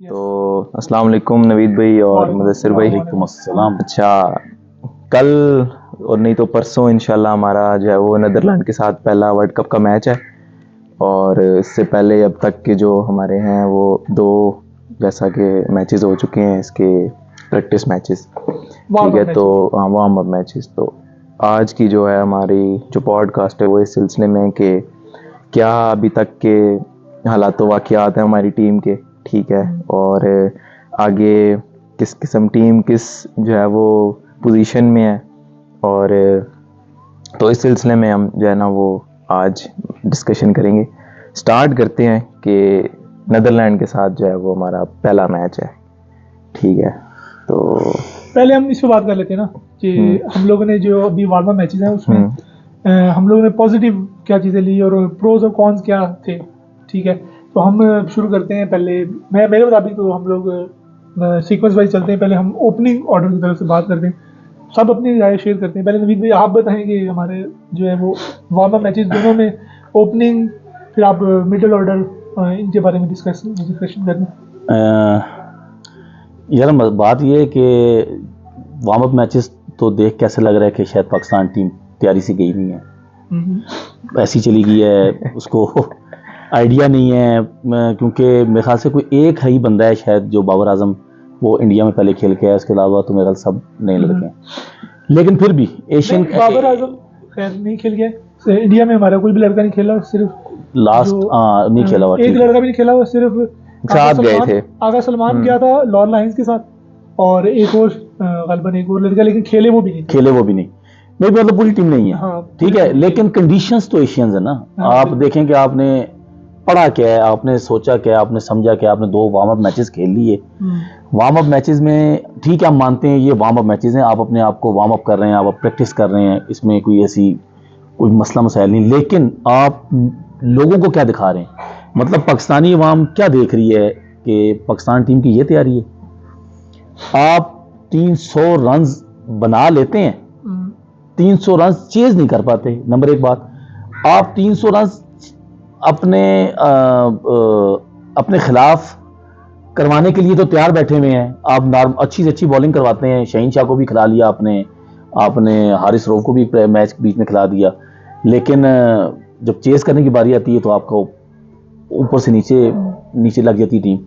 तो अस्सलाम वालेकुम नवीद भाई और मुदस्सिर भाई। वालेकुम अस्सलाम। अच्छा, कल और नहीं तो परसों इंशाल्लाह हमारा जो है वो नीदरलैंड के साथ पहला वर्ल्ड कप का मैच है। और इससे पहले अब तक के जो हमारे हैं वो दो जैसा कि मैचेस हो चुके हैं, इसके प्रैक्टिस मैचेस, ठीक है। तो हाँ, वार्म अप मैचेस। तो आज की जो है हमारी जो पॉडकास्ट है वो इस सिलसिले में कि क्या अभी तक के हालात वाक़यात हैं हमारी टीम के, ठीक है। और आगे किस किस्म टीम किस जो है वो पोजीशन में है। और तो इस सिलसिले में हम जो है ना वो आज डिस्कशन करेंगे। स्टार्ट करते हैं कि नीदरलैंड के साथ जो है वो हमारा पहला मैच है, ठीक है। तो पहले हम इस पे बात कर लेते हैं ना कि हम लोगों ने जो अभी वार्म अप मैचेस हैं उसमें हम लोगों ने पॉजिटिव क्या चीज़ें ली और प्रोज और कॉन्स क्या थे, ठीक है। तो हम शुरू करते हैं। पहले मैं मेरे मुताबिक तो हम लोग सीक्वेंस वाइज चलते हैं। पहले हम ओपनिंग ऑर्डर की तरफ से बात करते हैं, सब अपनी राय शेयर करते हैं। पहले नवीद भाई आप बताएं कि हमारे जो है वो वार्म अप मैचेस दोनों में ओपनिंग, फिर आप मिडिल ऑर्डर, इनके बारे में डिस्कशन करते हैं। यार बात ये है कि वार्म अप मैचेस तो देख कैसे लग रहा है कि शायद पाकिस्तान टीम तैयारी से गई नहीं है, ऐसी चली गई है, उसको आइडिया नहीं है। क्योंकि मेरे ख्याल से कोई एक ही बंदा है शायद जो बाबर आजम, वो इंडिया में पहले खेल के आया, उसके अलावा तो मेरे ख्याल सब नए लड़के हैं। लेकिन फिर भी एशियन बाबर आजम खैर नहीं खेल गया इंडिया में, हमारा कोई भी लड़का नहीं खेला, सिर्फ लास्ट नहीं खेला हुआ, एक लड़का भी नहीं खेला हुआ, सिर्फ साथ गए थे। आगा सलमान गया था लॉर्ड लायंस के साथ, और एक और गलबन एक और लड़का, लेकिन खेले वो भी नहीं। मेरी मतलब पूरी टीम नहीं है, हाँ, ठीक है। लेकिन कंडीशंस तो एशियंस है ना। हाँ, आप देखें कि आपने पढ़ा क्या है, आपने सोचा क्या है, आपने समझा क्या, आपने 2 वार्म अप मैचेस खेल लिए। वार्म अप मैचेस में ठीक है, हम मानते हैं ये वार्म अप मैचेस हैं, आप अपने आप को वार्म अप कर रहे हैं, आप प्रैक्टिस कर रहे हैं, इसमें कोई ऐसी कोई मसला मसाइल नहीं। लेकिन आप लोगों को क्या दिखा रहे हैं, मतलब पाकिस्तानी अवाम क्या देख रही है कि पाकिस्तान टीम की ये तैयारी है। आप 300 रन बना लेते हैं, 300 रन चेज नहीं कर पाते। नंबर एक बात, आप 300 रन अपने खिलाफ करवाने के लिए तो तैयार बैठे हुए हैं। आप अच्छी से अच्छी बॉलिंग करवाते हैं, शहीन शाह को भी खिला लिया आपने हारिस रऊफ को भी मैच बीच में खिला दिया। लेकिन जब चेस करने की बारी आती है तो आपको ऊपर से नीचे लग जाती टीम।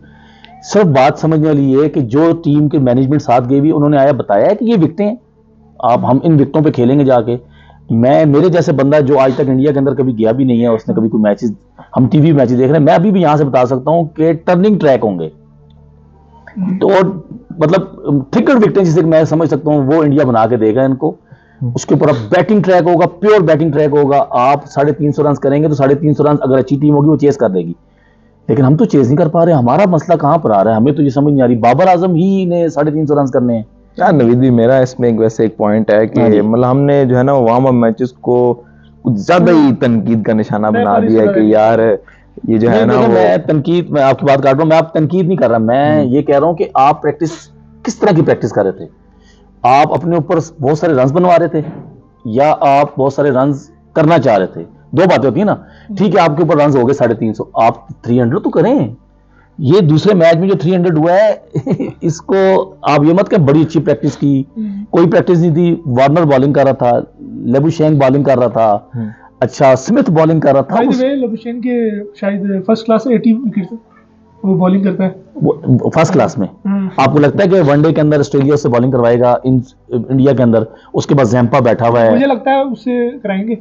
सिर्फ बात समझने वाली ये है कि जो टीम के मैनेजमेंट साथ गई हुई, उन्होंने आया बताया है कि ये विकेटें हैं, हम इन विकेटों पे खेलेंगे जाके। मेरे जैसे बंदा जो आज तक इंडिया के अंदर कभी गया भी नहीं है, उसने कभी कोई मैचेस, हम टीवी मैचेस देख रहे हैं, मैं अभी भी यहां से बता सकता हूं कि टर्निंग ट्रैक होंगे। तो मतलब थिकड़ विकेटें जिसे मैं समझ सकता हूं, वो इंडिया बना के देगा इनको। उसके ऊपर बैटिंग ट्रैक होगा, प्योर बैटिंग ट्रैक होगा। आप 350 रन करेंगे तो 350 रन अगर अच्छी टीम होगी वो चेस कर देगी। लेकिन हम तो चेस नहीं कर पा रहे। हमारा मसला कहां पर आ रहा है, हमें तो ये समझ नहीं आ रही। बाबर आजम ही ने 350 रन करने हैं। यार नवीद जी, मेरा इसमें वैसे एक पॉइंट है कि मतलब हमने जो है ना वार्म अप मैचेस को कुछ ज्यादा ही तनकीद का निशाना बना दिया है कि यार ये जो है ना वो मैं आपकी बात काट रहा हूं, मैं आप तनकीद नहीं कर रहा, मैं ये कह रहा हूं कि आप प्रैक्टिस किस तरह की प्रैक्टिस कर रहे थे। आप अपने ऊपर बहुत सारे रन बनवा रहे थे या आप बहुत सारे रन करना चाह रहे थे। 2 बातें होती है ना। ठीक है, आपके ऊपर रन हो गए 350, आप 300 तो करें। ये दूसरे मैच में जो 300 हुआ है इसको आप ये मत कहें बड़ी अच्छी प्रैक्टिस की, कोई प्रैक्टिस नहीं थी। वार्नर बॉलिंग कर रहा था, लेबुशेंक बॉलिंग कर रहा था, अच्छा स्मिथ बॉलिंग कर रहा था। लेबुशेंक के शायद फर्स्ट क्लास 80 विकेट वो बॉलिंग करता है फर्स्ट क्लास में। आपको लगता है कि वनडे के अंदर ऑस्ट्रेलिया से बॉलिंग करवाएगा इंडिया के अंदर? उसके बाद जैम्पा बैठा हुआ है, मुझे लगता है उससे कराएंगे,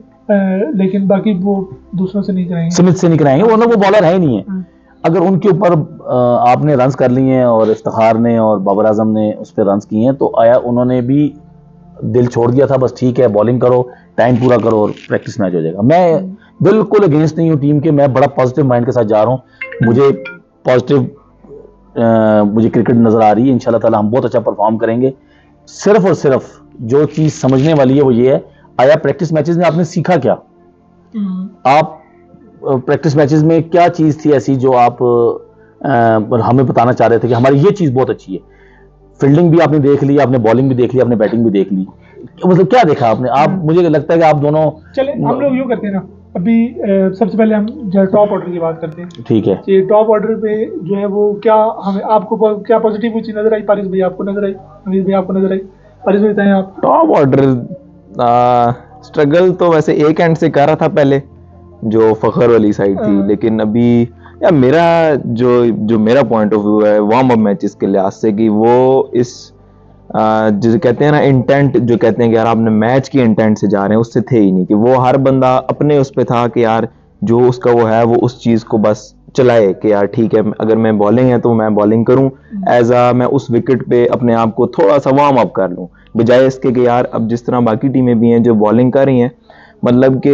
लेकिन बाकी वो दूसरों से नहीं कराएंगे, स्मिथ से नहीं कराएंगे, वो बॉलर है ही नहीं है। अगर उनके ऊपर आपने रन्स कर लिए हैं और इफ्तिखार ने और बाबर आजम ने उस पर रन्स किए हैं, तो आया उन्होंने भी दिल छोड़ दिया था, बस ठीक है बॉलिंग करो, टाइम पूरा करो और प्रैक्टिस मैच हो जाएगा। मैं बिल्कुल अगेंस्ट नहीं हूँ टीम के, मैं बड़ा पॉजिटिव माइंड के साथ जा रहा हूँ। मुझे पॉजिटिव मुझे क्रिकेट नजर आ रही है। इंशाल्लाह ताला हम बहुत अच्छा परफॉर्म करेंगे। सिर्फ और सिर्फ जो चीज समझने वाली है वो ये है, आया प्रैक्टिस मैचेस में आपने सीखा क्या? आप प्रैक्टिस मैचेस में क्या चीज थी ऐसी जो आप हमें बताना चाह रहे थे कि हमारी ये चीज बहुत अच्छी है? फील्डिंग भी आपने देख ली, आपने बॉलिंग भी देख ली, आपने बैटिंग भी देख ली, मतलब क्या देखा आपने? आप मुझे लगता है कि आप दोनों चले हम लोग यूं करते हैं ना अभी सबसे पहले हम जो टॉप ऑर्डर की बात करते हैं ठीक है। कि टॉप ऑर्डर पे जो है वो क्या हमें आपको क्या पॉजिटिव कुछ नजर आई? पारिस भाई आपको नजर आई? अमीर भाई आपको नजर आई? पारिस भाई बताएं आप। टॉप ऑर्डर स्ट्रगल तो वैसे एक एंड से कर रहा था पहले, जो फखर वाली साइड थी, लेकिन अभी या मेरा जो मेरा पॉइंट ऑफ व्यू है वार्म अप मैचेस के लिहाज से, कि वो इस जिसे कहते हैं ना इंटेंट, जो कहते हैं कि यार आपने मैच की इंटेंट से जा रहे हैं, उससे थे ही नहीं। कि वो हर बंदा अपने उस पे था कि यार जो उसका वो है वो उस चीज को बस चलाए कि यार ठीक है, अगर मैं बॉलिंग है तो मैं बॉलिंग करूं, मैं उस विकेट पे अपने आप को थोड़ा सा वार्म अप कर लूं, बजाय इसके कि यार अब जिस तरह बाकी टीमें भी हैं जो बॉलिंग कर रही हैं, मतलब कि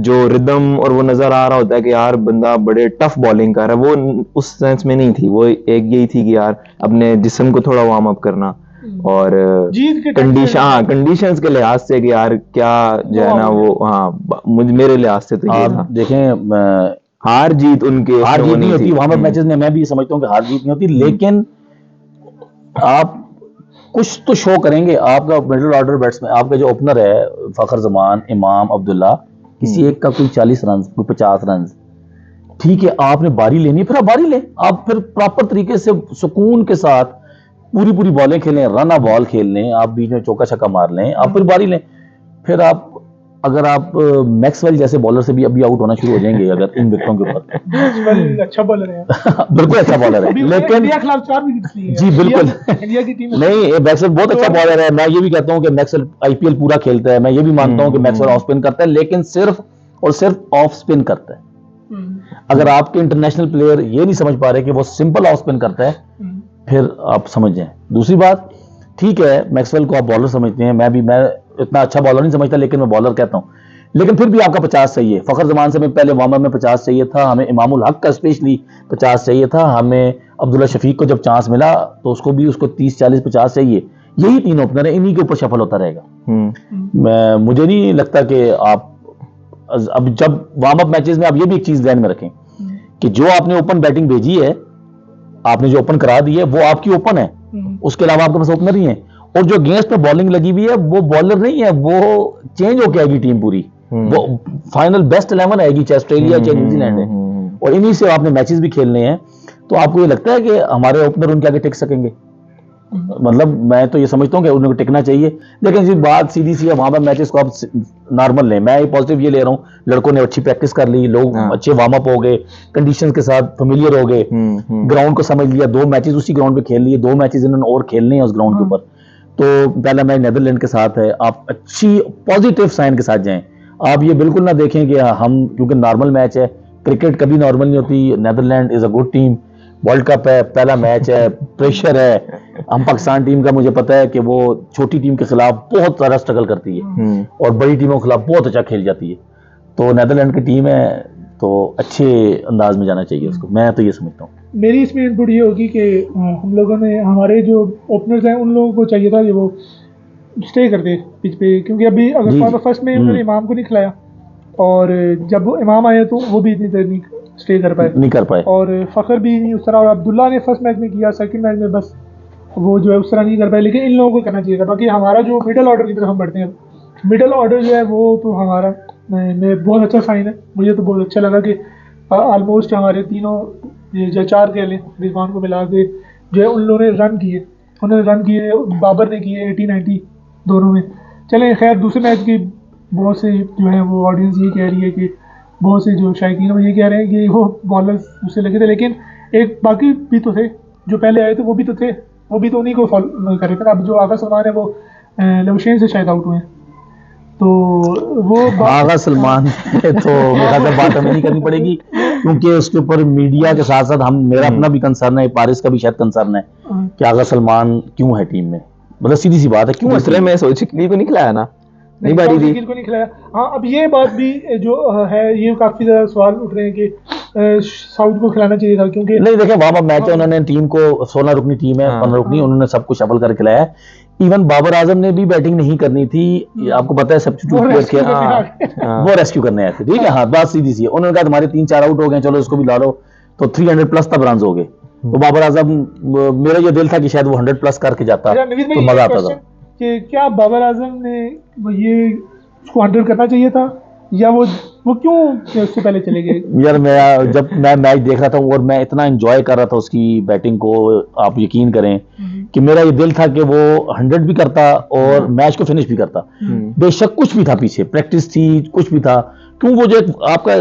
जो रिदम और वो नजर आ रहा होता है कि यार बंदा बड़े टफ बॉलिंग कर रहा है, वो उस सेंस में नहीं थी। वो एक यही थी कि यार अपने जिस्म को थोड़ा वार्म अप करना और कंडीशंस के लिहाज से कि यार क्या जो है ना वो, हाँ मेरे लिहाज से तो ये था। देखें हार जीत हार जीत नहीं होती वहां पर मैचेस में, मैं भी समझता हूँ कि हार जीत नहीं होती, लेकिन आप कुछ तो शो करेंगे। आपका मिडिल ऑर्डर बैट्समैन, आपका जो ओपनर है फखर जमान, इमाम, अब्दुल्ला, किसी एक का कोई 40 रन, कोई 50 रन, ठीक है, आपने बारी लेनी है, फिर आप बारी लें। आप फिर प्रॉपर तरीके से सुकून के साथ पूरी बॉलें खेलें, रन ऑफ बॉल खेल लें, आप बीच में चौका छक्का मार लें, आप फिर बारी लें। फिर आप अगर आप मैक्सवेल जैसे बॉलर से भी अभी आउट होना शुरू हो जाएंगे अगर इन विकेटों के ऊपर। मैक्सवेल अच्छा बॉलर है बिल्कुल अच्छा बॉलर है, लेकिन इंडिया के खिलाफ 4 विकेट्स लिए जी बिल्कुल इंडिया की टीम नहीं, मैक्सवेल बहुत अच्छा बॉलर है। मैं ये भी कहता हूँ कि मैक्सवेल आईपीएल पूरा खेलता है, मैं ये भी मानता हूँ कि मैक्सवेल ऑफ स्पिन करता है, लेकिन सिर्फ और सिर्फ ऑफ स्पिन करता है। अगर आपके इंटरनेशनल प्लेयर ये नहीं समझ पा रहे कि वो सिंपल ऑफ स्पिन करता है, फिर आप समझ जाएं। दूसरी बात, ठीक है मैक्सवेल को आप बॉलर समझते हैं, मैं इतना अच्छा बॉलर नहीं समझता, लेकिन मैं बॉलर कहता हूं। लेकिन फिर भी आपका 50 चाहिए। फखर जमान से में पहले वार्म अप में 50 चाहिए था, हमें इमामुल हक का स्पेशली 50 चाहिए था, हमें अब्दुल्ला शफीक को जब चांस मिला तो उसको 30, 40, 50 चाहिए। यही 3 ओपनर है, इन्हीं के ऊपर सफल होता रहेगा। मुझे नहीं लगता कि आप अब जब वार्म अप मैचेस में आप ये भी एक चीज ध्यान में रखें कि जो आपने ओपन बैटिंग भेजी है, आपने जो ओपन करा दी है वो आपकी ओपन है, उसके अलावा आपके पास ओपनर ही है। और जो अगेंस्ट पे बॉलिंग लगी हुई है वो बॉलर नहीं है, वो चेंज होके आएगी टीम पूरी, वो फाइनल बेस्ट 11 आएगी, चाहे ऑस्ट्रेलिया चाहे न्यूजीलैंड है, और इन्हीं से आपने मैचेस भी खेलने हैं। तो आपको ये लगता है कि हमारे ओपनर उनके आगे टिक सकेंगे? मतलब मैं तो ये समझता हूँ कि उनको टिकना चाहिए। लेकिन जी बात सीधी सी है, वहां पर मैचेस को आप नॉर्मल लें। मैं पॉजिटिव ये ले रहा हूँ, लड़कों ने अच्छी प्रैक्टिस कर ली, लोग अच्छे वार्म अप हो गए, कंडीशंस के साथ फेमिलियर हो गए, ग्राउंड को समझ लिया, 2 मैचेस उसी ग्राउंड पे खेल लिए, 2 मैचेस इन्होंने और खेलने हैं उस ग्राउंड के ऊपर। तो पहला मैच नेदरलैंड के साथ है, आप अच्छी पॉजिटिव साइन के साथ जाएं। आप ये बिल्कुल ना देखें कि हम, क्योंकि नॉर्मल मैच है, क्रिकेट कभी नॉर्मल नहीं होती, Netherland is a good team, world cup है, पहला मैच है, प्रेशर है। हम पाकिस्तान टीम का मुझे पता है कि वो छोटी टीम के खिलाफ बहुत सारा स्ट्रगल करती है और बड़ी टीमों के खिलाफ बहुत अच्छा खेल जाती है। तो नेदरलैंड की टीम है तो अच्छे अंदाज में जाना चाहिए उसको, मैं तो ये समझता हूँ। मेरी इसमें इनपुट ये होगी कि हम लोगों ने, हमारे जो ओपनर्स हैं उन लोगों को चाहिए था कि वो स्टे करते पिच पे, क्योंकि अभी अगर फर्स्ट में उन्होंने इमाम को नहीं खिलाया, और जब वो इमाम आए तो वो भी इतनी देर नहीं स्टे कर पाए, और फखर भी नहीं उस तरह, और अब्दुल्ला ने फर्स्ट मैच में किया, सेकंड मैच में बस वो जो है उस तरह नहीं कर पाए। लेकिन इन लोगों को करना चाहिए था। बाकी हमारा जो मिडिल ऑर्डर की तरफ हम बढ़ते हैं, मिडिल ऑर्डर जो है वो तो हमारा में बहुत अच्छा साइन है। मुझे तो बहुत अच्छा लगा कि ऑलमोस्ट हमारे तीनों या 4 कह लें रिजवान को मिला के जो है उन लोगों ने रन किए, बाबर ने किए 80-90 दोनों में। चलें खैर, दूसरे मैच की बहुत से जो है वो ऑडियंस ये कह रही है कि बहुत से जो शायकीन वो ये कह रहे हैं कि वो बॉलर्स उससे लगे थे, लेकिन एक बाकी भी तो थे जो पहले आए थे, वो भी तो थे, वो भी तो उन्हीं को फॉलो कर रहे थे। अब जो आगा सलमान है वो लवशेन से शायद आउट हुए हैं, तो वो आगा सलमान तो मेरा बात हमें नहीं करनी पड़ेगी, क्योंकि उसके ऊपर मीडिया के साथ साथ मेरा अपना भी कंसर्न है, पारिस का भी शायद कंसर्न है कि आगा सलमान क्यों है टीम में। मतलब सीधी सी बात है, क्यों दूसरे में सोचिकली को नहीं खिलाया ना, नहीं बारी थी को नहीं खिलाया। हाँ, अब ये बात भी जो है, ये काफी ज्यादा सवाल उठ रहे हैं कि साउथ को खिलाना चाहिए था, क्योंकि नहीं देखें वार्म अप मैच है, उन्होंने टीम को 16 रुकनी टीम है, 15 रुकनी, उन्होंने सब कुछ शफल कर खिलाया। इवन बाबर आजम ने भी बैटिंग नहीं करनी थी, आपको पता है, सब्स्टिट्यूट किया, वो रेस्क्यू करने आए थे, ठीक है। हाँ, बात सीधी सी है, उन्होंने कहा तुम्हारे 3-4 आउट हो गए, चलो इसको भी ला लो, तो 300 प्लस तब रन हो गए। तो बाबर आजम, मेरा ये दिल था कि शायद वो 100 प्लस करके जाता तो मजा आता था। कि क्या बाबर आजम ने ये उसको 100 करना चाहिए था, या वो क्यों उससे पहले चले गए? यार जब मैं मैच देख रहा था और मैं इतना एंजॉय कर रहा था उसकी बैटिंग को, आप यकीन करें कि मेरा ये दिल था कि वो 100 भी करता और मैच को फिनिश भी करता। बेशक कुछ भी था पीछे, प्रैक्टिस थी, कुछ भी था, क्यों वो जो आपका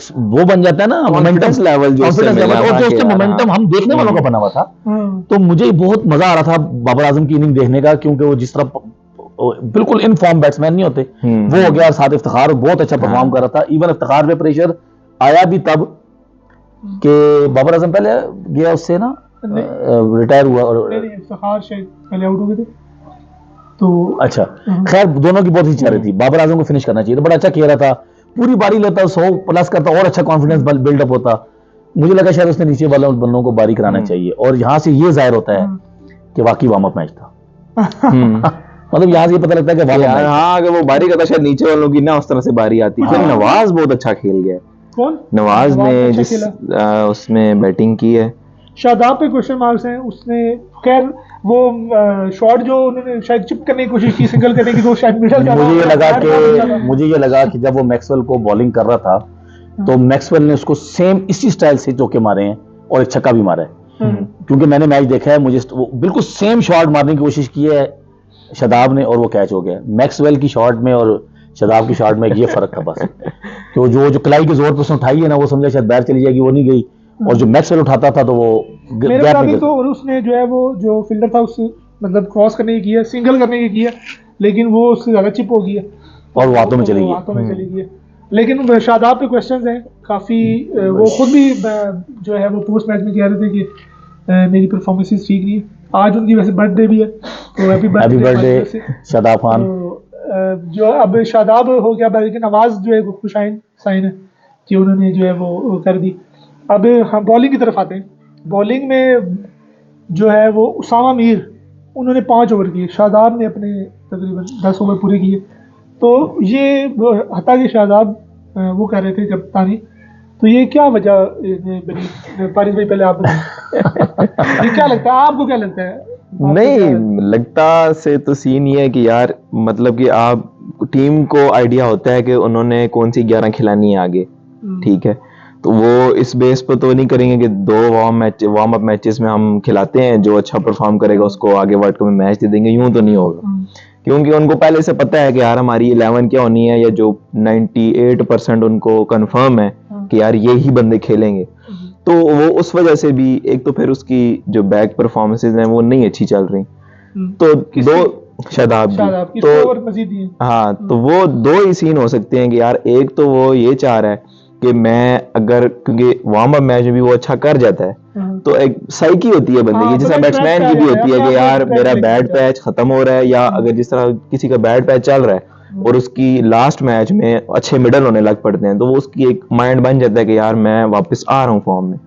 वो बन जाता है ना मोमेंटम लेवल, जो और जो उसका मोमेंटम हम देखने वालों का बना हुआ था। तो मुझे बहुत मजा आ रहा था बाबर आजम की इनिंग देखने का, क्योंकि वो जिस तरह बिल्कुल इन फॉर्म बैट्समैन नहीं होते वो हो गया, और साथ इफ्तिखार बहुत अच्छा परफॉर्म कर रहा था। इवन इफ्तिखार पे प्रेशर आया भी तब कि बाबर आजम पहले गया उससे ना, रिटायर हुआ, और इफ्तिखार शायद पहले आउट हो गए थे तो अच्छा खैर दोनों की बहुत ही इच्छा रही थी। बाबर आजम को फिनिश करना चाहिए था, बड़ा अच्छा खेल रहा था, पूरी बारी लेता, 100+ करता और अच्छा कॉन्फिडेंस बिल्डअप होता। मुझे लगा शायद उसने नीचे वाले बंदों को बारी कराना चाहिए, और यहाँ से ये जाहिर होता है कि वाकई वार्म अप मैच था। मतलब यहाँ से ये पता लगता है कि हाँ, अगर वो बारी करता शायद नीचे वालों की ना उस तरह से बारी आती। फिर नवाज बहुत अच्छा खेल गया। कौन? नवाज ने जिस उसमें बैटिंग की है। शादाब पे क्वेश्चन मार्क्स हैं। उसने खैर वो शॉट जो उन्होंने शायद चिप करने की कोशिश की, सिंगल करने की, तो शायद मिडल था। मुझे ये लगा कि जब वो मैक्सवेल को बॉलिंग कर रहा था तो मैक्सवेल ने उसको सेम इसी स्टाइल से चौके मारे हैं और एक छक्का भी मारा है। क्योंकि मैंने मैच देखा है, मुझे बिल्कुल सेम शॉट मारने की कोशिश की है शादाब ने और वो कैच हो गया। मैक्सवेल की शॉट में और शादाब की शॉट में ये फर्क था बस। तो जो कलाई के जोर पर उसने उठाई है ना, वो समझा शायद बाहर चली जाएगी, वो नहीं गई। और जो मैक्सवेल उठाता था तो वो मेरे मुताबिक तो उसने जो है वो जो फील्डर था उससे मतलब क्रॉस करने की है, सिंगल करने की है, लेकिन वो उससे ज्यादा चिप हो गई है और वो हाथों में चली गई। लेकिन शादाब पे क्वेश्चंस हैं काफी। वो खुद भी जो है वो पोस्ट मैच में कह रहे थे कि मेरी परफॉर्मेंसेस ठीक नहीं है। आज उनकी वैसे बर्थडे भी है, तो हैप्पी बर्थडे शादाब खान। जो अब शादाब हो गया, बल्कि नवाज जो है खुशाइन साइन है कि उन्होंने जो है वो कर दी। अब हम बॉलिंग की तरफ आते हैं। बॉलिंग में जो है वो उसामा मीर, उन्होंने 5 ओवर किए, शादाब ने अपने तकरीबन 10 ओवर पूरे किए। तो ये हता कि शादाब वो कर रहे थे कप्तानी, तो ये क्या वजह बनी? पारिस भाई पहले आप बताएं। ये क्या लगता है आपको, क्या लगता है? नहीं लगता से तो सीन ये है कि यार मतलब कि आप टीम को आइडिया होता है कि उन्होंने कौन सी 11 खिलानी है आगे, ठीक है, तो वो इस बेस पर तो नहीं करेंगे कि 2 वार्म अप मैचेस में हम खिलाते हैं, जो अच्छा परफॉर्म करेगा उसको आगे वर्ल्ड कप में मैच दे देंगे। यूं तो नहीं होगा, क्योंकि उनको पहले से पता है कि यार हमारी 11 क्या होनी है, या जो 98% उनको कंफर्म है कि यार ये ही बंदे खेलेंगे। तो वो उस वजह से भी, एक तो फिर उसकी जो बैक परफॉर्मेंसेज हैं वो नहीं अच्छी चल रही, तो 2 शादाब की तो हाँ, तो वो 2 ही सीन हो सकते हैं कि यार एक तो वो ये चाह रहा है कि मैं अगर, क्योंकि वार्म अप मैच में भी वो अच्छा कर जाता है, तो एक साइकी होती है बंदे की, जैसे बैट्समैन की भी होती है कि यार मेरा बैट पैच खत्म हो रहा है, या अगर जिस तरह किसी का बैट पैच चल रहा है और उसकी लास्ट मैच में अच्छे मिडल होने लग पड़ते हैं, तो वो उसकी एक माइंड बन जाता है कि यार मैं वापस आ रहा हूँ फॉर्म में।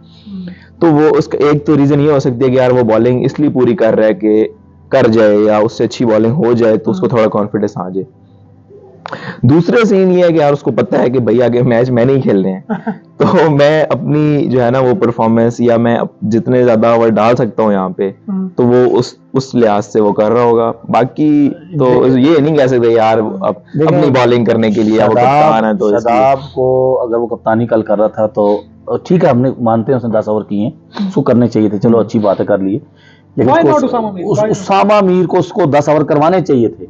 तो वो उसका एक तो रीजन ये हो सकती है कि यार वो बॉलिंग इसलिए पूरी कर रहा है कि कर जाए या उससे अच्छी बॉलिंग हो जाए तो उसको थोड़ा कॉन्फिडेंस आ जाए। दूसरा सीन ये है कि यार उसको पता है कि भैया आगे मैच मैंने ही खेलने हैं, तो मैं अपनी जो है ना वो परफॉर्मेंस, या मैं जितने ज्यादा ओवर डाल सकता हूँ यहाँ पे, तो वो उस लिहाज से वो कर रहा होगा। बाकी तो ये नहीं कह सकते यार अपनी बॉलिंग करने के लिए वो कप्तान है, तो शादाब को अगर वो कप्तानी कल कर रहा था तो ठीक है, हमने मानते हैं उसने 10 ओवर किए हैं, उसको करने चाहिए थे, चलो अच्छी बात है कर लिए। लेकिन उसामा मीर को उसको 10 ओवर करवाने चाहिए थे।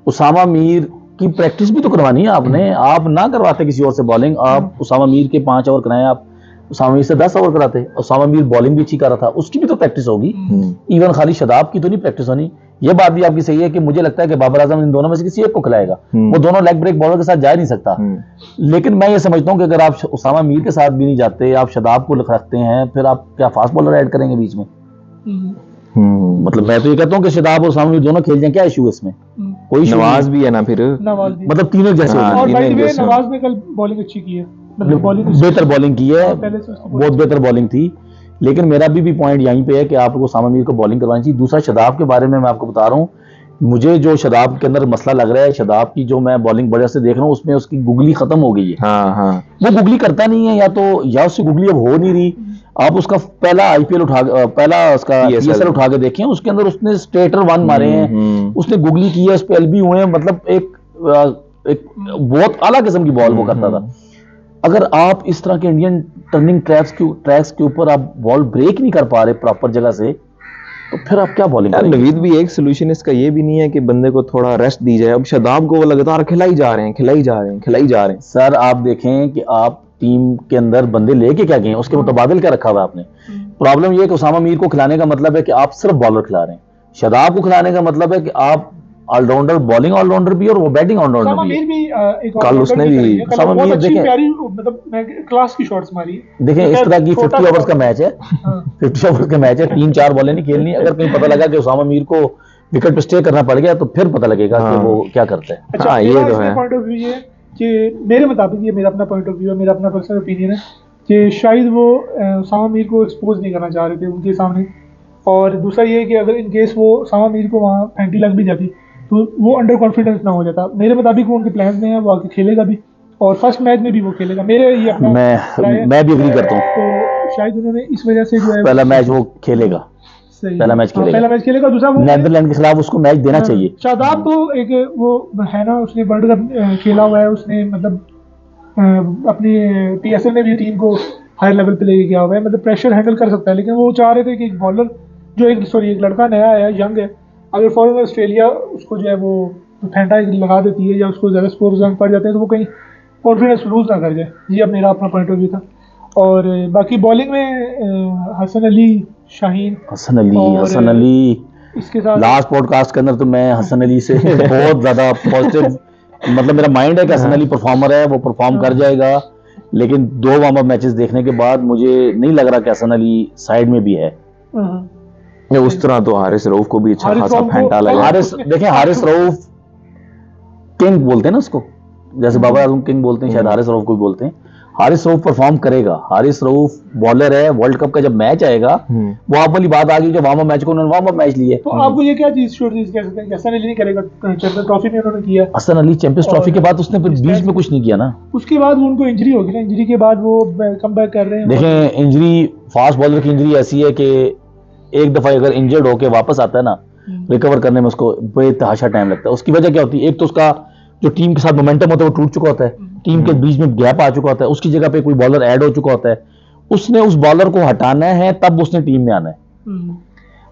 उसामा मीर की प्रैक्टिस भी तो करवानी है आपने, आप ना करवाते किसी और से बॉलिंग, आप उसामा मीर के 5 ओवर कराए, आप उसामा मीर से 10 ओवर कराते। उसामा मीर बॉलिंग भी अच्छी कर रहा था, उसकी भी तो प्रैक्टिस होगी। इवन खाली शादाब की तो नहीं प्रैक्टिस होनी। ये बात भी आपकी सही है कि मुझे लगता है कि बाबर आजम इन दोनों में से किसी एक को खिलाएगा, वो दोनों लेग ब्रेक बॉलर के साथ जा नहीं सकता। लेकिन मैं ये समझता हूँ कि अगर आप उसामा मीर के साथ भी नहीं जाते, आप शादाब को रखते हैं, फिर आप क्या फास्ट बॉलर ऐड करेंगे बीच में? मतलब मैं तो ये कहता हूँ कि शादाब और उसामा मीर दोनों खेल जाएं, क्या इशू है इसमें? कोई नवाज भी है ना, फिर मतलब तीनों जैसे। और बाय द वे नवाज ने कल बॉलिंग अच्छी की है, मतलब बेहतर बॉलिंग की है, बहुत बेहतर बॉलिंग थी। लेकिन मेरा भी पॉइंट यहीं पे है कि आपको उसामा मीर को बॉलिंग करवानी चाहिए। दूसरा शादाब के बारे में मैं आपको बता रहा हूँ, मुझे जो शादाब के अंदर मसला लग रहा है, शादाब की जो मैं बॉलिंग बड़े से देख रहा हूँ उसमें उसकी गुगली खत्म हो गई है। हाँ। वो गुगली करता नहीं है, या उससे गुगली अब हो नहीं रही। आप उसका पहला आईपीएल पहला उसका पीएसएल उठा के देखें, उसके अंदर उसने स्ट्रेटर 1 मारे हैं, उसने गुगली की है, उस पे एलबी हुए हैं। मतलब एक एक बहुत आला किस्म की बॉल वो करता था। अगर आप इस तरह के इंडियन टर्निंग ट्रैक्स के ऊपर आप बॉल ब्रेक नहीं कर पा रहे प्रॉपर जगह से, तो फिर आप क्या बॉलिंग यार करेंगे? नवीद भी एक सोल्यूशन इसका ये भी नहीं है कि बंदे को थोड़ा रेस्ट दी जाए। अब शादाब को वो लगातार खिलाई जा रहे हैं। सर आप देखें कि आप टीम के अंदर बंदे लेके क्या गए हैं, उसके मुतबादिल क्या रखा हुआ है आपने? प्रॉब्लम ये है कि उसामा मीर को खिलाने का मतलब है कि आप सिर्फ बॉलर खिला रहे हैं, शादाब को खिलाने का मतलब है कि आप ऑलराउंडर, बॉलिंग ऑलराउंडर भी और वो बैटिंग ऑलराउंडर उसामा भी है। मीर भी एक कल उसने भी उसामा बहुत मीर अच्छी देखें, प्यारी मतलब क्लास की शॉट्स मारी। देखें इस तरह की 50 ओवर्स का मैच है, हाँ। 50 ओवर्स का मैच है, 3-4 बॉलें नहीं खेलनी। अगर कहीं पता लगा कि उसामा मीर को विकेट पे स्टे करना पड़ गया तो फिर पता लगेगा कि वो क्या करता है। अच्छा हाँ, ये तो है। पॉइंट ऑफ व्यू ये कि मेरे मुताबिक, ये मेरा अपना पॉइंट ऑफ व्यू है, मेरा अपना पर्सनल ओपिनियन है कि शायद वो उसामा मीर को एक्सपोज नहीं करना चाह रहे थे उनके सामने। और दूसरा ये है कि अगर इन केस वो उसामा मीर को वहाँ फैंटी लग भी जाती तो वो अंडर कॉन्फिडेंस ना हो जाता। मेरे मुताबिक वो उनके प्लान में है, वो आगे खेलेगा भी और फर्स्ट मैच में भी वो खेलेगा। मेरे ये अपना राय है। मैं भी एग्री करता हूँ, तो शायद उन्होंने इस वजह से जो है पहला मैच वो खेलेगा, सही पहला मैच खेलेगा। पहला मैच खेलेगा। दूसरा वो नीदरलैंड के खिलाफ उसको मैच देना चाहिए। शादाब तो एक वो है ना, उसने वर्ल्ड कप खेला हुआ है, उसने मतलब अपनी PSL में भी टीम को हाई लेवल पे लेके गया हुआ है, मतलब प्रेशर हैंडल कर सकता है। लेकिन वो चाह रहे थे कि एक बॉलर जो एक लड़का नया है, यंग है, अगर फॉरन ऑस्ट्रेलिया उसको जो है वो फैंटा लगा देती है या उसको ज़्यादा स्कोर रन पड़ जाते हैं तो वो कहीं कॉन्फिडेंस लूज ना कर जाए। ये अब मेरा अपना पॉइंट ऑफ व्यू था। और बाकी बॉलिंग में हसन अली, शाहीन, हसन अली इसके साथ लास्ट पॉडकास्ट के अंदर तो मैं हसन अली से बहुत ज्यादा पॉजिटिव, मतलब मेरा माइंड है कि हसन अली परफॉर्मर है, वो परफॉर्म कर जाएगा। लेकिन 2 वार्म अप मैचेस देखने के बाद मुझे नहीं लग रहा कि हसन अली साइड में भी है। उस तरह तो हारिस रऊफ को भी अच्छा खासा फैंटा लगा। हारिस रऊफ किंग बोलते हैं ना उसको, जैसे बाबर आजम किंग बोलते हैं, शायद हारिस रऊफ को भी बोलते हैं। हारिस रऊफ परफॉर्म करेगा। हारिस रऊफ बॉलर है, वर्ल्ड कप का जब मैच आएगा वो आप वाली बात आ गई, जब वार्म अप मैच को उन्होंने वार्म अप मैच लिए। तो आपको ये क्या चीज श्योर कह सकते हैं हसन अली नहीं करेगा? चैंपियंस ट्रॉफी में उन्होंने किया। हसन अली चैंपियंस ट्रॉफी के बाद उसने बीच में कुछ नहीं किया ना, उसके बाद वो उनको इंजरी होगी ना, इंजरी के बाद वो कम बैक कर रहे हैं। देखें इंजरी, फास्ट बॉलर की इंजरी ऐसी है कि एक दफा अगर इंजर्ड होके वापस आता है ना, रिकवर करने में उसको बेतहाशा टाइम लगता है। उसकी वजह क्या होती है? एक तो उसका जो टीम के साथ मोमेंटम होता है वो टूट चुका होता है, टीम के बीच में गैप आ चुका होता है, उसकी जगह पे कोई बॉलर ऐड हो चुका होता है, उसने उस बॉलर को हटाना है, तब उसने टीम में आना है।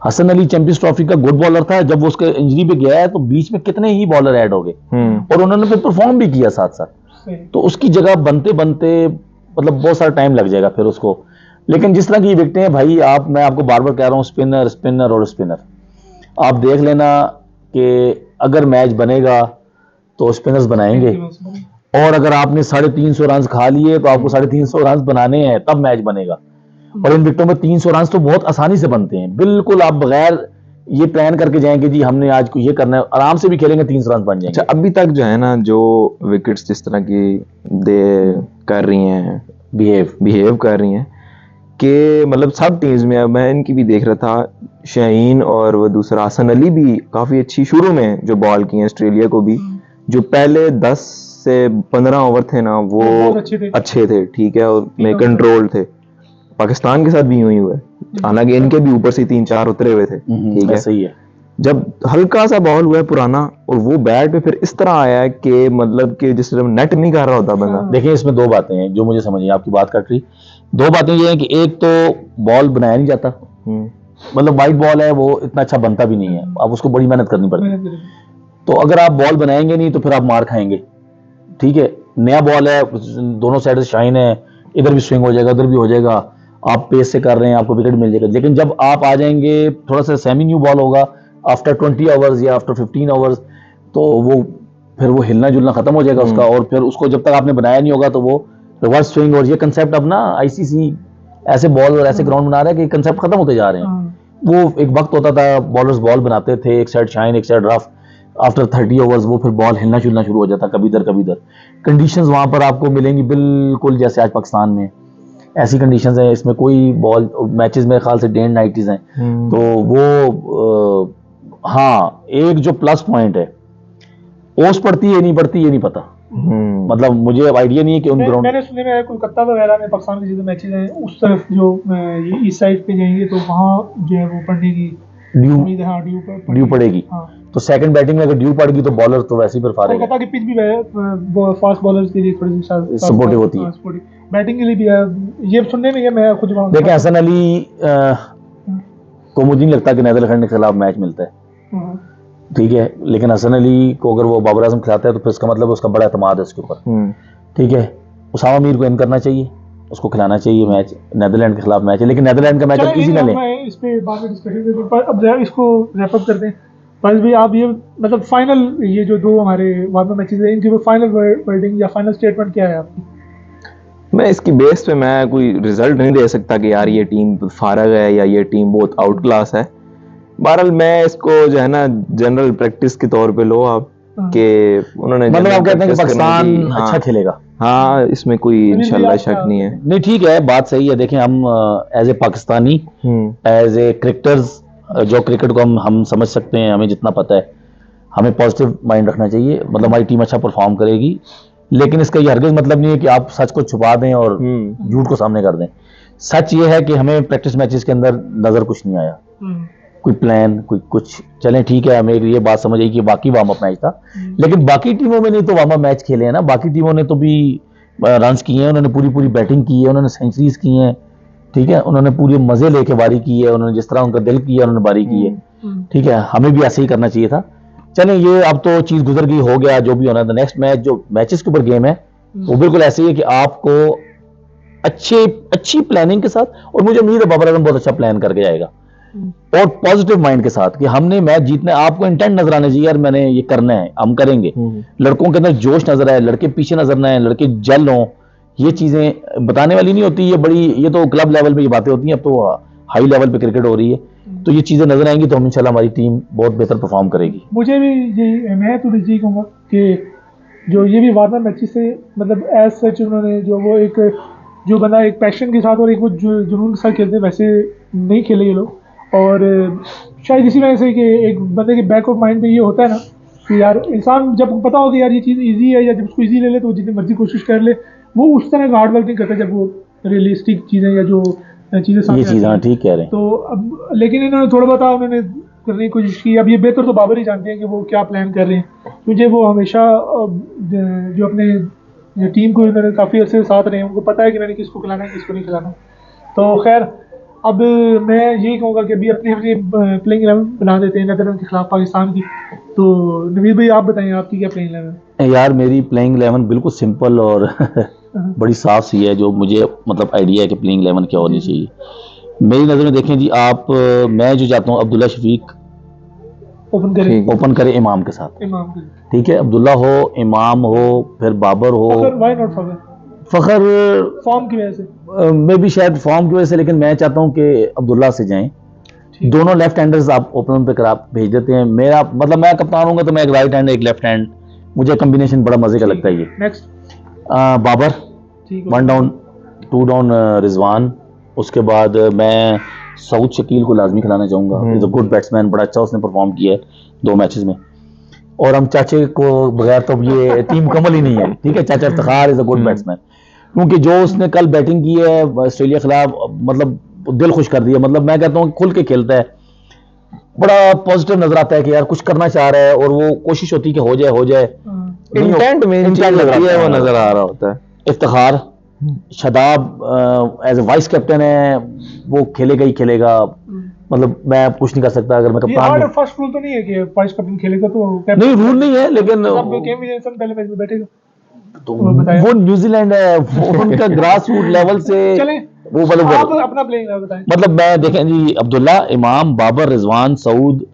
हसन अली चैंपियंस ट्रॉफी का गुड बॉलर था, जब वो उसके इंजरी पे गया है तो बीच में कितने ही बॉलर ऐड हो गए और उन्होंने फिर परफॉर्म भी किया साथ साथ, तो उसकी जगह बनते बनते मतलब बहुत सारा टाइम लग जाएगा फिर उसको। लेकिन जिस तरह की विकेटें हैं भाई, मैं आपको बार बार कह रहा हूँ, स्पिनर स्पिनर और स्पिनर, आप देख लेना कि अगर मैच बनेगा तो स्पिनर्स बनाएंगे, और अगर आपने 350 रन खा लिए तो आपको 350 रन बनाने हैं, तब मैच बनेगा। और इन विकेटों में 300 रन तो बहुत आसानी से बनते हैं, बिल्कुल आप बगैर ये प्लान करके जाएंगे जी हमने आज को ये करना है, आराम से भी खेलेंगे 300 रन बन जाएंगे। अच्छा, अभी तक जो है ना, जो विकेट्स जिस तरह की दे कर रही हैं, बिहेव कर रही हैं कि मतलब सब टीम्स में, मैं इनकी भी देख रहा था, शाहीन और वो दूसरा हसन अली भी काफ़ी अच्छी शुरू में जो बॉल की हैं ऑस्ट्रेलिया को भी, जो पहले 10 से 15 ओवर थे ना वो अच्छे थे, ठीक है, और में कंट्रोल थे। पाकिस्तान के साथ भी यूं ही हुआ है, हालांकि इनके भी ऊपर से 3-4 उतरे हुए थे, ठीक है, सही है। जब हल्का सा बॉल हुआ है पुराना और वो बैट पे फिर इस तरह आया है कि मतलब कि जिस तरह नेट नहीं कर रहा होता बंदा। देखिए इसमें 2 बातें हैं जो मुझे समझ आई, आपकी बात कट रही। 2 बातें ये हैं कि एक तो बॉल बनाया नहीं जाता, मतलब वाइट बॉल है वो इतना अच्छा बनता भी नहीं है, अब उसको बड़ी मेहनत करनी पड़ती है। तो अगर आप बॉल बनाएंगे नहीं तो फिर आप मार खाएंगे, ठीक है। नया बॉल है, दोनों साइड से शाइन है, इधर भी स्विंग हो जाएगा उधर भी हो जाएगा, आप पेस से कर रहे हैं आपको विकेट मिल जाएगा। लेकिन जब आप आ जाएंगे, थोड़ा सा सेमी न्यू बॉल होगा आफ्टर 20 आवर्स या आफ्टर 15 आवर्स, तो फिर वो हिलना जुलना खत्म हो जाएगा उसका, और फिर उसको जब तक आपने बनाया नहीं होगा तो वो रिवर्स स्विंग, और ये कंसेप्ट अब ना ICC ऐसे बॉल और ऐसे ग्राउंड बना रहा है कि कंसेप्ट खत्म होते जा रहे हैं। वो एक वक्त होता था बॉलर्स बॉल बनाते थे, एक साइड शाइन एक साइड रफ, आफ्टर 30 ओवर्स वो फिर बॉल हिलना चुलना शुरू हो जाता, कभी इधर कभी इधर। कंडीशंस वहां पर आपको मिलेंगी बिल्कुल जैसे आज पाकिस्तान में ऐसी कंडीशंस हैं, इसमें कोई बॉल मैचेस मेरे ख्याल से डे एंड नाइट हैं, तो वो हाँ, एक जो प्लस पॉइंट है, ओस पड़ती है नहीं पड़ती ये नहीं पता, मतलब मुझे आइडिया नहीं है कि उन ग्राउंड, मैंने सुने में कोलकाता वगैरह में पाकिस्तान के जितने मैचेस हैं उस तरफ जो ये इस साइड पे जाएंगे तो वहाँ जो है वो पढ़ने की उम्मीद है, ड्यू पड़ेगी। हाँ। तो सेकंड बैटिंग में अगर ड्यू पड़ गई तो बॉलर तो वैसे ही पर फारेगा। कोलकाता की पिच भी फास्ट बॉलर्स के लिए थोड़ी सी सपोर्टिव होती है, बैटिंग के लिए भी है। ये सुनने में ये मैं खुद देखिए हसन अली को मुझे नहीं लगता कि नीदरलैंड के खिलाफ मैच मिलता है, ठीक है, लेकिन हसन अली को अगर वो बाबर आजम खिलाता है तो फिर इसका मतलब उसका बड़ा एतमाद है उसके ऊपर, ठीक है। उसामा मीर को इन करना चाहिए, उसको खिलाना चाहिए मैच, नीदरलैंड के खिलाफ मैच है, लेकिन नीदरलैंड का मैच अब इजी ना लें। इस पे बाद में डिस्कशन करेंगे, पर अब इसको रैप अप करते हैं। बस भी आप ये मतलब फाइनल ये जो दो हमारे वार्म मैचेस हैं इनके फाइनल वर्डिंग या फाइनल स्टेटमेंट क्या है आपकी? मैं इसकी बेस पे मैं कोई रिजल्ट नहीं दे सकता कि यार ये टीम फारग है या ये टीम बहुत आउट क्लास है। बहरहाल मैं इसको जो है ना जनरल प्रैक्टिस के तौर पे लो आप, कि उन्होंने मतलब आप कहते हैं कि पाकिस्तान हाँ, अच्छा खेलेगा। हाँ, इसमें कोई इंशाल्लाह शक नहीं है। नहीं ठीक है, बात सही है। देखें हम as a Pakistani, as a cricketers, जो क्रिकेट को हम समझ सकते हैं, हमें जितना पता है, हमें पॉजिटिव माइंड रखना चाहिए। मतलब हमारी टीम अच्छा परफॉर्म करेगी, लेकिन इसका ये हरगिज़ मतलब नहीं है कि आप सच को छुपा दें और झूठ को सामने कर दें। सच ये है कि हमें प्रैक्टिस मैचेस के अंदर नजर कुछ नहीं आया, कोई प्लान, कोई कुछ। चलें ठीक है, हमें ये बात समझ आई कि बाकी वार्म अप मैच था, लेकिन बाकी टीमों में नहीं तो वार्म अप मैच खेले हैं ना। बाकी टीमों ने तो भी रन्स किए हैं, उन्होंने पूरी पूरी बैटिंग की है, उन्होंने सेंचुरीज की हैं, ठीक है, उन्होंने पूरे मजे लेके बारी की है, उन्होंने जिस तरह उनका दिल किया उन्होंने बारी की है, ठीक है। हमें भी ऐसे ही करना चाहिए था। चलें ये अब तो चीज गुजर गई, हो गया जो भी होना था। नेक्स्ट मैच जो मैचेस के ऊपर गेम है वो बिल्कुल ऐसे ही है कि आपको अच्छी प्लानिंग के साथ, और मुझे उम्मीद है बाबर आजम बहुत अच्छा प्लान करके जाएगा और पॉजिटिव माइंड के साथ कि हमने मैच जीतना है। आपको इंटेंट नजर आना चाहिए, यार मैंने ये करना है, हम करेंगे। लड़कों के अंदर जोश नजर आए, लड़के पीछे नजर ना आए, लड़के जल हों। ये चीजें बताने वाली नहीं होती, ये तो क्लब लेवल पे ये बातें होती हैं, अब तो हाई लेवल पे क्रिकेट हो रही है, तो ये चीजें नजर आएंगी तो हम इंशाल्लाह हमारी टीम बहुत बेहतर परफॉर्म करेगी। मुझे भी मैं तो यही कहूँगा कि जो ये भी वार्म मैचेस से मतलब एज सच उन्होंने जो वो एक जो बंदा एक पैशन के साथ और एक वो जुनून के साथ खेलते हैं वैसे नहीं खेले ये लोग। और शायद इसी वजह से कि एक बंदे के बैक ऑफ माइंड में ये होता है ना कि यार इंसान जब पता हो कि यार ये चीज़ इजी है या जब उसको इजी ले ले तो वो जितनी मर्जी कोशिश कर ले, वो उस तरह का हार्ड वर्क नहीं करता जब वो रियलिस्टिक चीज़ें या जो चीज़ें सामने आती हैं। ठीक कह रहे हैं। तो अब लेकिन इन्होंने थोड़ा बहुत उन्होंने करने की कोशिश की। अब ये बेहतर तो बाबर ही जानते हैं कि वो क्या प्लान कर रहे हैं, क्योंकि वो हमेशा जो अपने टीम को इन्होंने काफ़ी अर्से साथ रहे हैं, उनको पता है कि मैंने किसको खिलाना है किसको नहीं खिलाना। तो खैर अब मैं यही कहूँगा कि अभी अपनी प्लेइंग 11 बना देते हैं नीदरलैंड के खिलाफ पाकिस्तान की। तो नवीद भाई आप बताएं आपकी क्या प्लेइंग 11 है? यार मेरी प्लेइंग 11 बिल्कुल सिंपल और बड़ी साफ सी है, जो मुझे मतलब आइडिया है कि प्लेइंग 11 क्या होनी चाहिए। मेरी नज़र में देखें जी आप, मैं जो चाहता हूँ अब्दुल्ला शफीक ओपन करे इमाम के साथ, ठीक है। अब्दुल्ला हो, इमाम हो, फिर बाबर हो, फखर फॉर्म की वजह से मैं भी शायद फॉर्म की वजह से, लेकिन मैं चाहता हूं कि अब्दुल्ला से जाएं। दोनों लेफ्ट हैंडर्स आप ओपन पे करा भेज देते हैं। मेरा मतलब मैं कप्तान होऊंगा तो मैं एक राइट हैंड एक लेफ्ट हैंड, मुझे कॉम्बिनेशन बड़ा मजे का लगता है ये। Next Babar, 1 down 2 down Rizwan. उसके बाद मैं सऊद शकील को लाजमी खिलाना चाहूंगा, इज अ गुड बैट्समैन, बड़ा अच्छा उसने परफॉर्म किया है 2 मैचेस में। और हम चाचे को बगैर तो ये टीम मुकम्मल ही नहीं है, ठीक है। चाचा Iftikhar is a good batsman, क्योंकि जो उसने कल बैटिंग की है ऑस्ट्रेलिया के खिलाफ, मतलब दिल खुश कर दिया। मतलब मैं कहता हूँ खुल के खेलता है, बड़ा पॉजिटिव नजर आता है कि यार कुछ करना चाह रहा है और वो कोशिश होती है कि हो जाए। इंटेंट में वो नजर आ रहा होता है। Iftikhar, Shadab as a vice captain है, वो खेलेगा ही खेलेगा। मतलब मैं कुछ नहीं कर सकता अगर मैं कप्तान। फर्स्ट रूल तो नहीं है कि वाइस कैप्टन खेलेगा तो नहीं, रूल नहीं है, लेकिन पहले मैच में बैठेगा तो वो न्यूजीलैंड है, वो उनका ग्रास रूट लेवल से वो आप अपना प्लेइंग बताएं। मतलब मैं देखें जी, अब्दुल्ला, इमाम, बाबर, रिजवान, सऊद,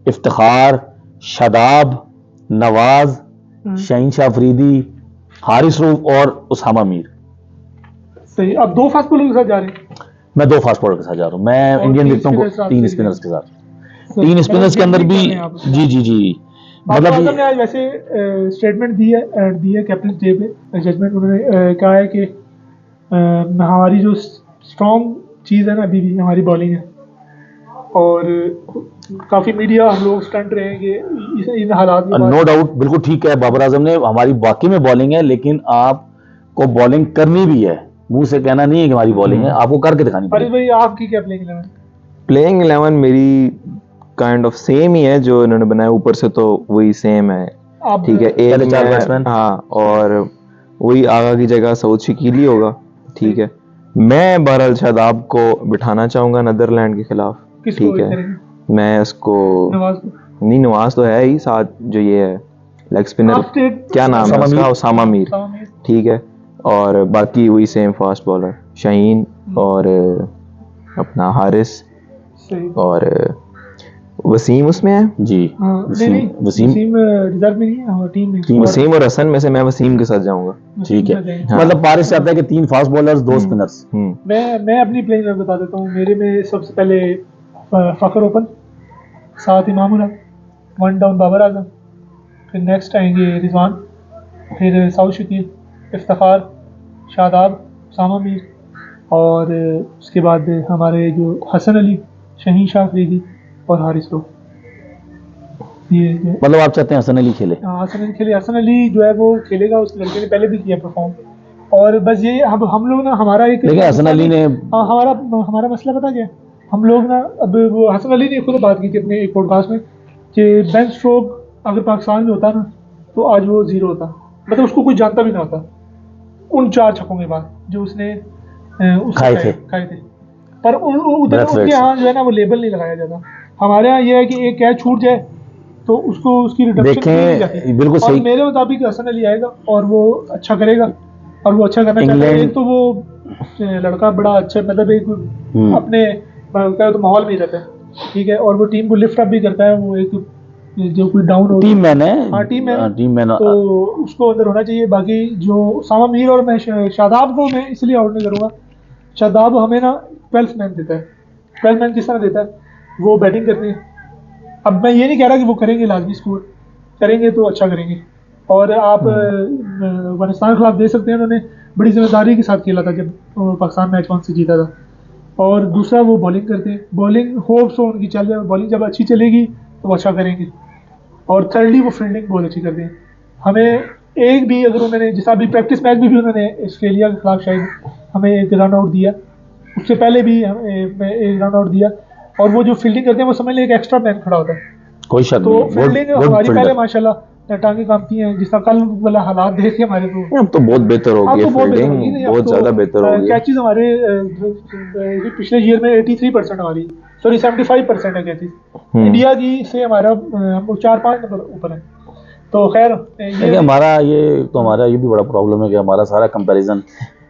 इफ्तिखार, शादाब, नवाज, शाहीन शाह अफरीदी, हारिस रऊफ और उसामा मीर। सही। अब 2 फास्ट बॉलर के साथ जा रहे हैं? मैं 2 फास्ट बॉलर के साथ जा रहा हूँ। मैं इंडियन विकेटों को 3 स्पिनर्स के साथ, 3 स्पिनर्स के अंदर भी जी मतलब ने आज वैसे स्टेटमेंट दी है कैप्टन डे पे जजमेंट। उन्होंने कहा है कि हमारी जो स्ट्रॉन्ग चीज़ है ना अभी भी हमारी बॉलिंग है, और काफ़ी मीडिया हम लोग स्टंट रहे हैं कि इन हालात में। नो डाउट, बिल्कुल ठीक है। बाबर आजम ने, हमारी वाकई में बॉलिंग है, लेकिन आपको बॉलिंग करनी भी है, मुंह से कहना नहीं है कि हमारी बॉलिंग है, आपको करके दिखानी पड़ेगी। भाई आपकी क्या प्लेइंग 11? प्लेइंग 11 मेरी काइंड ऑफ सेम ही है जो इन्होंने बनाया, ऊपर से तो वही सेम है। आप ठीक है, एक पहले 4 मैं बैट्समैन। हाँ, और वही आगा की जगह सऊद शकीली होगा। ठीक है, मैं बहरहाल शादाब को बिठाना चाहूंगा नीदरलैंड के खिलाफ। किसको ठीक है, करेंगे? मैं उसको नवाज को? नहीं, नवाज तो है ही साथ, जो ये है लेग स्पिनर, आप स्टेट क्या नाम है उसामा उसका, मीर। उसामा मीर। उसामा मीर। ठीक है, और बाकी वही सेम फास्ट बॉलर शाहीन और अपना हारिस सही। और वसीम उसमें है। जी हाँ, नहीं वसीम नहीं, वसीम वसीम रिजर्व में नहीं है, हाँ, टीम में। टीम में। वसीम और हसन में से मैं वसीम के साथ जाऊंगा। ठीक है, जाएंगे। हाँ। मतलब पारिस चाहता है कि 3 फास्ट बॉलर्स 2 स्पिनर्स। मैं अपनी प्लेइंग में बता देता हूँ। मेरे में सबसे पहले फखर ओपन, साथ इमाम उल हक, 1 डाउन बाबर आजम, फिर नेक्स्ट आएंगे रिजवान, फिर सऊद शकील, इफ्तिखार, शादाब, उसामा मीर, और उसके बाद हमारे जो हसन अली, शहीन शाह अफरीदी और हारिस रऊफ। ये मतलब आप चाहते हैं हसन अली खेले? हसन अली खेले। हसन अली जो है वो खेलेगा, उस लड़के ने पहले भी किया परफॉर्म। और बस ये हम लोग ना, हमारा एक लेकिन हसन अली ने हाँ, हमारा मसला पता क्या है? हम लोग ना, अब वो हसन अली ने खुद बात की थी अपने एक पॉडकास्ट में कि बेन स्ट्रोक अगर पाकिस्तान में होता ना तो आज वो 0 होता, मतलब उसको कोई जानता भी ना होता उन 4 छक्कों के बाद जो उसने खाए थे। पर उधर उनके यहाँ जो है ना वो लेबल नहीं लगाया जाता। हमारे यहाँ ये है कि एक कैच छूट जाए तो उसको उसकी रिडक्शन नहीं जाती। देखें बिल्कुल और सही। मेरे मुताबिक हसन अली आएगा और वो अच्छा करेगा, और वो अच्छा करना चाहता है। एक तो वो लड़का बड़ा अच्छा, मतलब एक अपने क्या तो माहौल में ही रहता है, ठीक है, और वो टीम को लिफ्ट अप भी करता है। वो एक जो कोई डाउन हो, टीम मैन है। हाँ टीम मैन, तो तो उसको अंदर होना चाहिए। बाकी जो उसामा मीर, और मैं शादाब को मैं इसलिए आउट नहीं करूँगा, शादाब हमें ना 12th मैन देता है। 12th मैन किस तरह देता है? वो बैटिंग करते हैं। अब मैं ये नहीं कह रहा कि वो करेंगे, लाजमी स्कोर करेंगे तो अच्छा करेंगे। और आप अफगानिस्तान के खिलाफ दे सकते हैं, उन्होंने बड़ी जिम्मेदारी के साथ खेला था जब पाकिस्तान मैच 1 से जीता था। और दूसरा वो बॉलिंग करते हैं, बॉलिंग होप्स हो उनकी चल जाए, बॉलिंग जब अच्छी चलेगी तो वो अच्छा करेंगे। और थर्डली वो फील्डिंग बहुत अच्छी करते हैं। हमें एक भी, अगर उन्होंने जैसा अभी प्रैक्टिस मैच में भी उन्होंने ऑस्ट्रेलिया के खिलाफ शायद हमें एक रन आउट दिया, उससे पहले भी हमें एक रन आउट दिया। और वो जो फील्डिंग करते हैं वो समझ लें एक एक्स्ट्रा मैन खड़ा होता है। कोई शक तो नहीं, फील्डिंग हमारी पहले माशाल्लाह टांगे कांपती हैं, जिसका कल वाला हालात देख के हमारे तो अब तो बहुत बेहतर हो अब गई तो है बहुत बेहतर फील्डिंग, होगी। नहीं, अब बहुत तो ज्यादा बेहतर हो गई है। कैचेस हमारे पिछले ईयर में 83% हमारी, सॉरी 75% है कैचेस। इंडिया की से हमारा हम 4-5 नंबर ऊपर है। तो खैर ये हमारा ये भी बड़ा प्रॉब्लम है कि हमारा सारा कंपैरिजन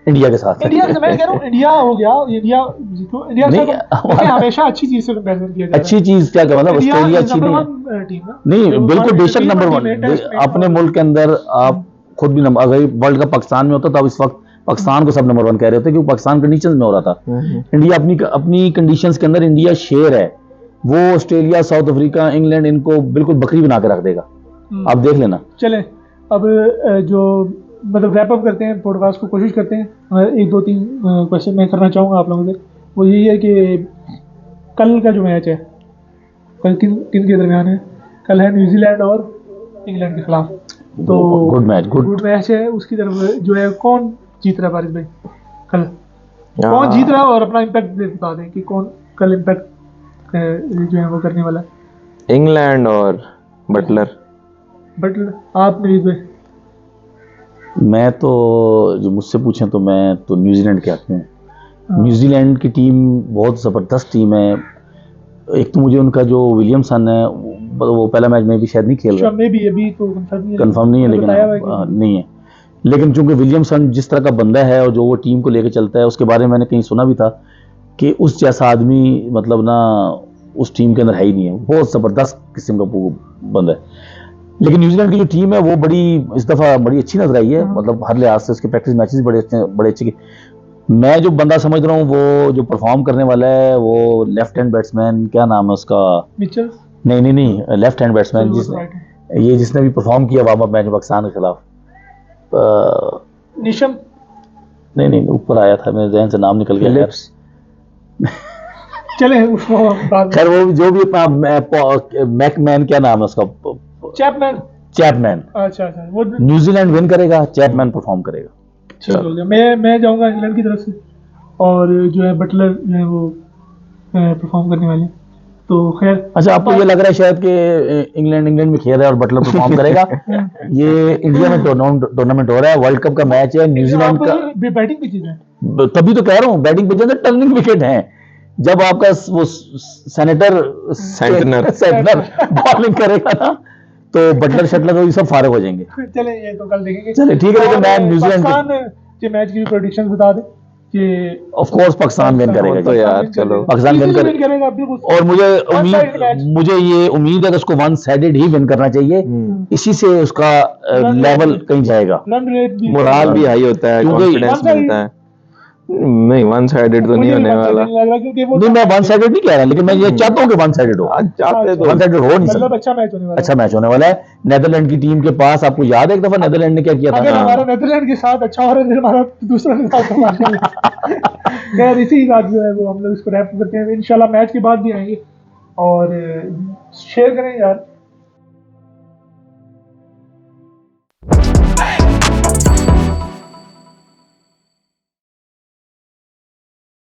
इंडिया के साथ है। इंडिया से मैं कह रहा हूँ, इंडिया हो गया, इंडिया से देखिए हमेशा अच्छी चीज से कंपैरिजन किया जाता है। अच्छी चीज क्या क्या मतलब ऑस्ट्रेलिया अच्छी नहीं है, टीम ना, नहीं बिल्कुल बेशक नंबर 1 अपने मुल्क के अंदर। आप खुद भी नंबर, अगर वर्ल्ड कप पाकिस्तान में होता तो अब इस वक्त पाकिस्तान को सब नंबर 1 कह रहे होते, क्योंकि पाकिस्तान कंडीशंस में हो रहा था। इंडिया अपनी कंडीशंस के अंदर इंडिया शेर है, वो ऑस्ट्रेलिया, साउथ अफ्रीका, इंग्लैंड इनको बिल्कुल बकरी बना के रख देगा। आप देख लेना। चले अब जो मतलब रैप अप करते हैं पॉडकास्ट को, कोशिश करते हैं। 1-2-3 क्वेश्चन मैं करना चाहूँगा आप लोगों से। वो यही है कि कल का जो मैच है, कल किन के दरमियान है? कल है न्यूजीलैंड और इंग्लैंड के खिलाफ। तो गुड मैच है। उसकी तरफ जो है कौन जीत रहा है पारिस भाई? कल कौन जीत रहा है? और अपना इम्पैक्ट बता दें कि कौन कल इम्पैक्ट जो है वो करने वाला है। इंग्लैंड और बटलर। आप नवीद भाई? मैं तो, जो मुझसे पूछें तो मैं तो न्यूजीलैंड के हाथ में हूँ। न्यूजीलैंड की टीम बहुत ज़बरदस्त टीम है। एक तो मुझे उनका जो विलियमसन है, वो पहला मैच में भी शायद नहीं खेल रहा, में भी अभी तो कंफर्म नहीं है, लेकिन नहीं है। लेकिन चूंकि विलियमसन जिस तरह का बंदा है और जो वो टीम को लेकर चलता है, उसके बारे में मैंने कहीं सुना भी था कि उस जैसा आदमी मतलब ना उस टीम के अंदर है ही नहीं है। बहुत ज़बरदस्त किस्म का बंदा है। लेकिन न्यूजीलैंड की जो टीम है वो बड़ी इस दफ़ा बड़ी अच्छी नजर आई है, मतलब हर लिहाज से उसके प्रैक्टिस मैचेस बड़े अच्छे। मैं जो बंदा समझ रहा हूँ वो जो परफॉर्म करने वाला है वो लेफ्ट हैंड बैट्समैन, क्या नाम है उसका? मिचेल? नहीं, लेफ्ट हैंड बैट्समैन जिसने भी परफॉर्म किया वार्म अप मैच में पाकिस्तान के खिलाफ। निशम? नहीं, ऊपर आया था, मेरे जहन से नाम निकल गया। चले खैर वो जो भी अपना मैकमैन, क्या नाम है उसका? चैपमैन। अच्छा, वो न्यूजीलैंड विन करेगा, चैपमैन परफॉर्म करेगा। ठीक हो गया। मैं जाऊंगा इंग्लैंड की तरफ से, और जो है बटलर जो है वो परफॉर्म करने वाले। तो खैर अच्छा, आपको ये लग रहा है शायद कि इंग्लैंड में खेल रहा है और बटलर परफॉर्म करेगा? ये इंडिया में टूर्नामेंट हो रहा है, वर्ल्ड कप का मैच है, न्यूजीलैंड का। बैटिंग की चीज है, तभी तो कह रहा हूँ बैटिंग पिच है, टर्निंग विकेट है। जब आपका वो सेंटनर बॉलिंग करेगा ना, तो बटलर शटलर ये सब फारिग हो जाएंगे। चले ये तो कल देखेंगे। चले ठीक है, लेकिन मैं न्यूजीलैंड पाकिस्तान के मैच की प्रेडिक्शन बता दे कि ऑफ कोर्स पाकिस्तान विन करेगा तो जी। यार चलो पाकिस्तान विन करेगा बिल्कुल। और One-sided match। मुझे ये उम्मीद है कि उसको वन साइडेड ही विन करना चाहिए। इसी से उसका लेवल कहीं जाएगा, रन रेट भी मोराल भी हाई होता है, क्योंकि कॉन्फिडेंस one-sided- मिलता है। नहीं वन साइडेड तो नहीं होने वाला। लग रहा क्योंकि वो नहीं, मैं वन साइडेड नहीं कह रहा, लेकिन मैं ये चाहता हूँ कि वन साइडेड हो। आज चाहते तो वन साइडेड हो नहीं मतलब सकता। अच्छा मैच होने वाला है। अच्छा मैच होने वाला है नेदरलैंड की टीम के पास। आपको याद है एक दफा नेदरलैंड ने क्या किया अगर था? हमारा नेदरलैंड के साथ अच्छा हो रहा है फिर हमारा दूसरा के साथ हमारा खैर इसी के साथ जो है वो हम लोग इसको रैप करते हैं। इंशाल्लाह मैच के बाद भी आएंगे और शेयर करें यार।